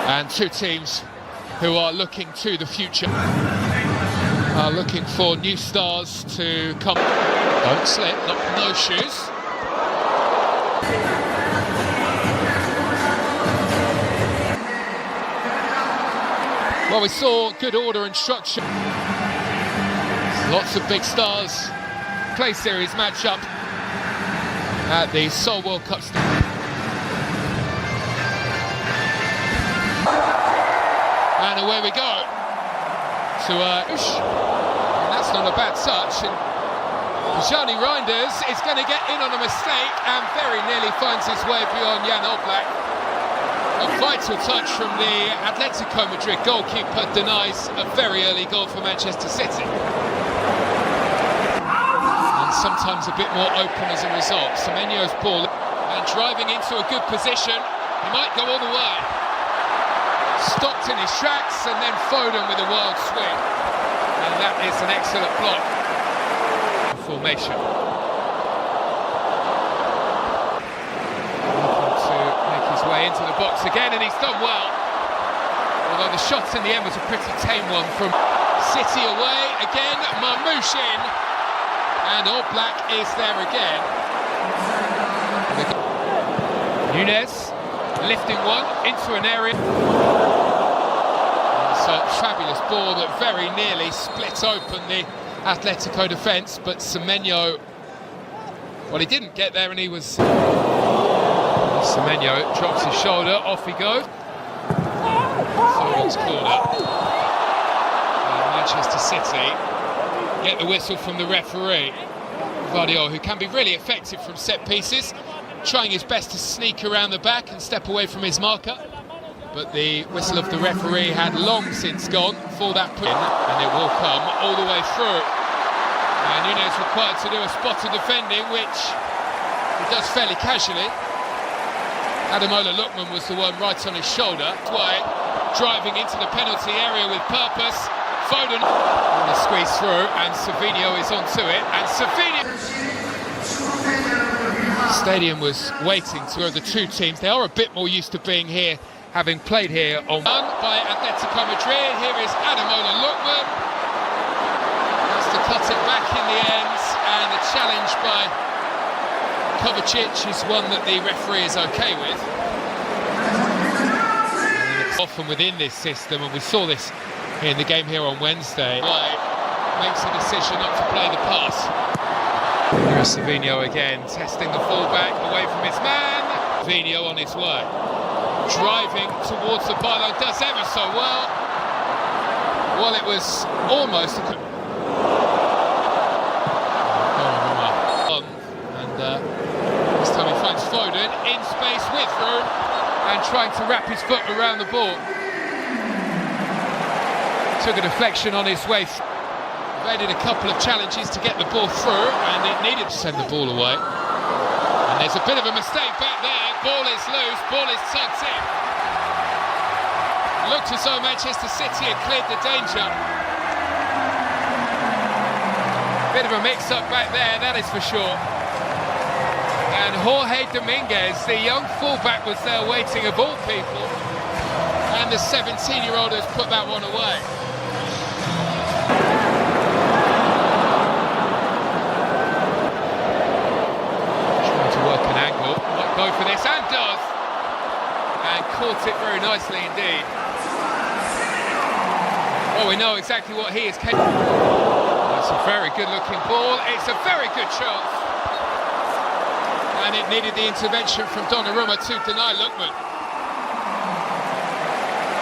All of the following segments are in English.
And two teams who are looking to the future, are looking for new stars to come. Don't slip, no shoes. Well, we saw good order and structure. Lots of big stars. Play series match-up at the Seoul World Cup. And away we go to and that's not a bad touch. And Johnny Reinders is going to get in on a mistake and very nearly finds his way beyond Jan Oblak. A vital touch from the Atletico Madrid goalkeeper denies a very early goal for Manchester City. And sometimes a bit more open as a result. Semenyo's ball and driving into a good position. He might go all the way. Stopped in his tracks and then Foden with a wild swing. And that is an excellent block. Formation. Way into the box again, and he's done well. Although the shot in the end was a pretty tame one from City away. Again, Marmouche in, and Oblak is there again. Nunez lifting one into an area. It's a fabulous ball that very nearly split open the Atletico defence, but Semenyo, well, he didn't get there, and he was... Semenyo drops his shoulder, off he goes. Foden's corner. Manchester City get the whistle from the referee. Vardiol, who can be really effective from set pieces, trying his best to sneak around the back and step away from his marker. But the whistle of the referee had long since gone for that put in, and it will come all the way through. And Nunez required to do a spot of defending, which he does fairly casually. Ademola Lookman was the one right on his shoulder. That's why driving into the penalty area with purpose. Foden on the squeeze through, and Savinho is onto it. And Savinho. The stadium was waiting to go the two teams. They are a bit more used to being here, having played here on. Done by Atletico Madrid. Here is Ademola Lookman. Has to cut it back in the end, and a challenge by Kovacic is one that the referee is okay with. Often within this system, and we saw this in the game here on Wednesday, makes a decision not to play the pass. Here is Savinho again, testing the fullback away from his man. Savinho on his way, driving towards the byline, does ever so well. Well, it was almost this time he finds Foden in space with room and trying to wrap his foot around the ball. Took a deflection on his way. Evaded a couple of challenges to get the ball through, and it needed to send the ball away. And there's a bit of a mistake back there. Ball is loose, ball is tucked in. Looked as though Manchester City had cleared the danger. Bit of a mix-up back there, that is for sure. And Jorge Dominguez, the young fullback, was there waiting of all people. And the 17-year-old has put that one away. Trying to work an angle, might go for this, and does. And caught it very nicely indeed. Well, we know exactly what he is capable of. It's a very good-looking ball. It's a very good chance. And it needed the intervention from Donnarumma to deny Lookman.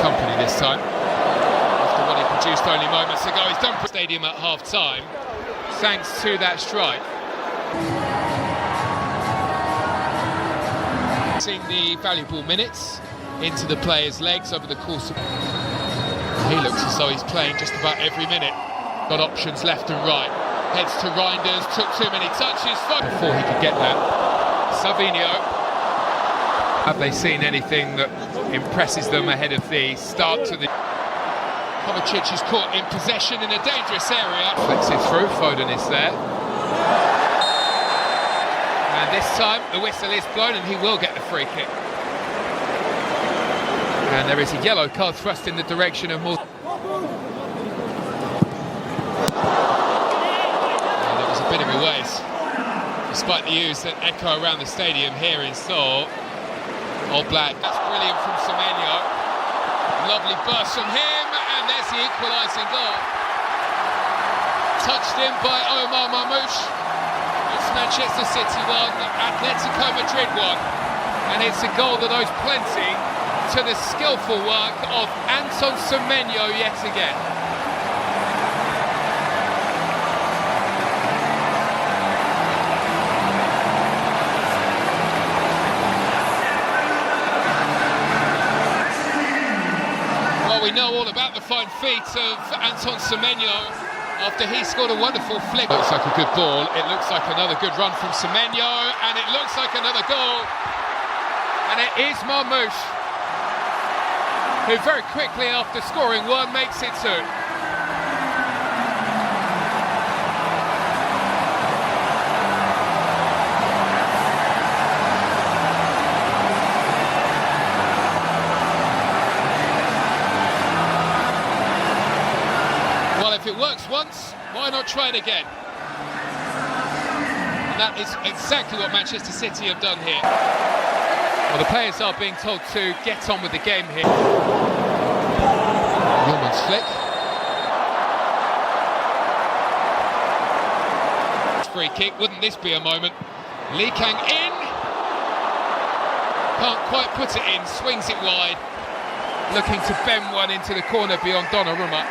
Company this time. After what he produced only moments ago, he's done for stadium at half-time, thanks to that strike. Seeing the valuable minutes into the players' legs over the course of... He looks as though he's playing just about every minute. Got options left and right. Heads to Reinders, took too many touches before he could get that. Savinho. Have they seen anything that impresses them ahead of the start to the... Kovacic is caught in possession in a dangerous area. Flicks it through, Foden is there. And this time the whistle is blown and he will get the free kick. And there is a yellow card thrust in the direction of Moore. That was a bit of a waste, despite the ooze that echo around the stadium here in Seoul. All black. That's brilliant from Semenyo. Lovely burst from him, and there's the equalising goal. Touched in by Omar Marmoush. It's Manchester City 1, Atletico Madrid 1. And it's a goal that owes plenty to the skillful work of Anton Semenyo yet again. Well, we know all about the fine feet of Anton Semenyo after he scored a wonderful flick. Looks like a good ball, it looks like another good run from Semenyo, and it looks like another goal. And it is Marmoush, who very quickly after scoring one makes it two. Well, if it works once, why not try it again? And that is exactly what Manchester City have done here. Well, the players are being told to get on with the game here. Yeoman's flick. Free kick, wouldn't this be a moment? Lee Kang in. Can't quite put it in, swings it wide. Looking to bend one into the corner beyond Donnarumma.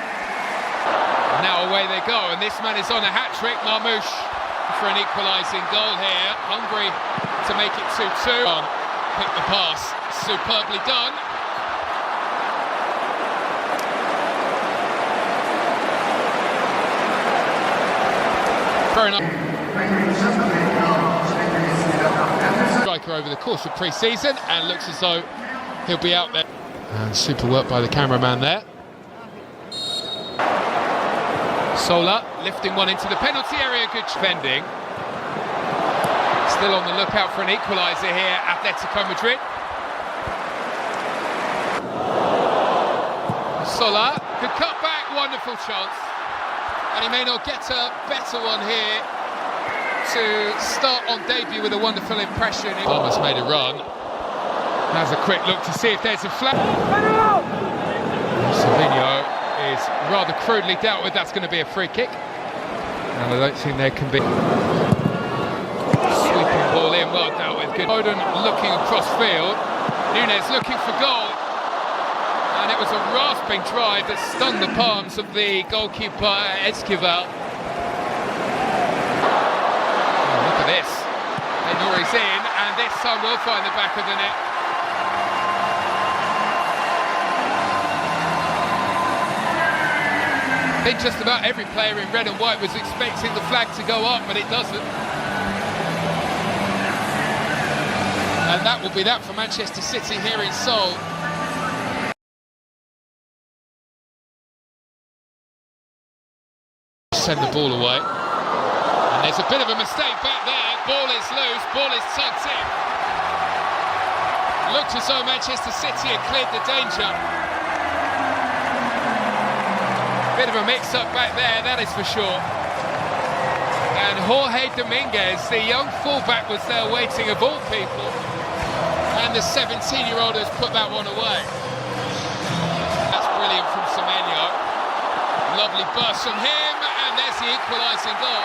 Now away they go, and this man is on a hat-trick, Marmoush, for an equalising goal here. Hungry to make it 2-2. Pick the pass, superbly done. Fair enough. Striker over the course of pre-season, and looks as though he'll be out there. And super work by the cameraman there. Sola lifting one into the penalty area, good defending. Still on the lookout for an equaliser here, Atletico Madrid. Sola, good cut back, wonderful chance. And he may not get a better one here to start on debut with a wonderful impression. Almost made a run. Has a quick look to see if there's a flag. Semenyo is rather crudely dealt with. That's going to be a free kick. And I don't think there can be... Sweeping ball in, well dealt with. Good. Foden looking across field. Nunes looking for goal. And it was a rasping drive that stunned the palms of the goalkeeper, Esquivel. Oh, look at this. Nori's in, and this time will find the back of the net. I think just about every player in red and white was expecting the flag to go up, but it doesn't. And that will be that for Manchester City here in Seoul. Send the ball away. And there's a bit of a mistake back there. Ball is loose, ball is tucked in. Looked as though Manchester City had cleared the danger. Bit of a mix-up back there, that is for sure. And Jorge Dominguez, the young fullback, was there waiting of all people. And the 17-year-old has put that one away. That's brilliant from Semenyo. Lovely burst from him, and there's the equalising goal.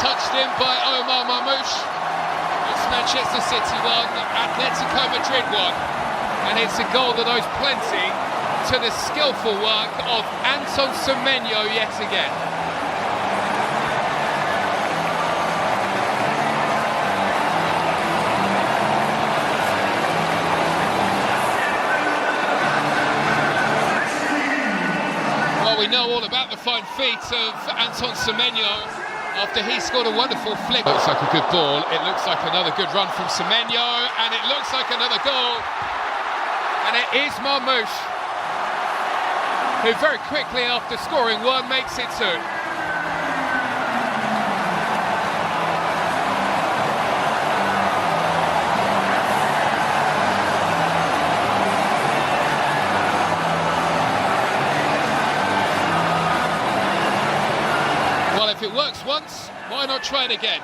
Touched in by Omar Marmoush. It's Manchester City 1, Atletico Madrid 1. And it's a goal that owes plenty to the skillful work of Anton Semenyo yet again. Well, we know all about the fine feet of Anton Semenyo after he scored a wonderful flick. Looks like a good ball, it looks like another good run from Semenyo, and it looks like another goal. And it is Marmoush, who very quickly after scoring one makes it two. once, why not try it again?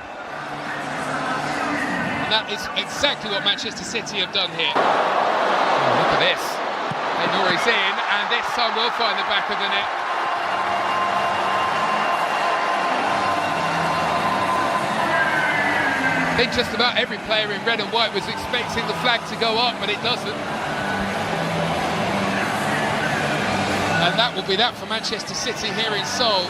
And that is exactly what Manchester City have done here. Oh, look at this. Nouri's in, and this time will find the back of the net. I think just about every player in red and white was expecting the flag to go up, but it doesn't. And that will be that for Manchester City here in Seoul.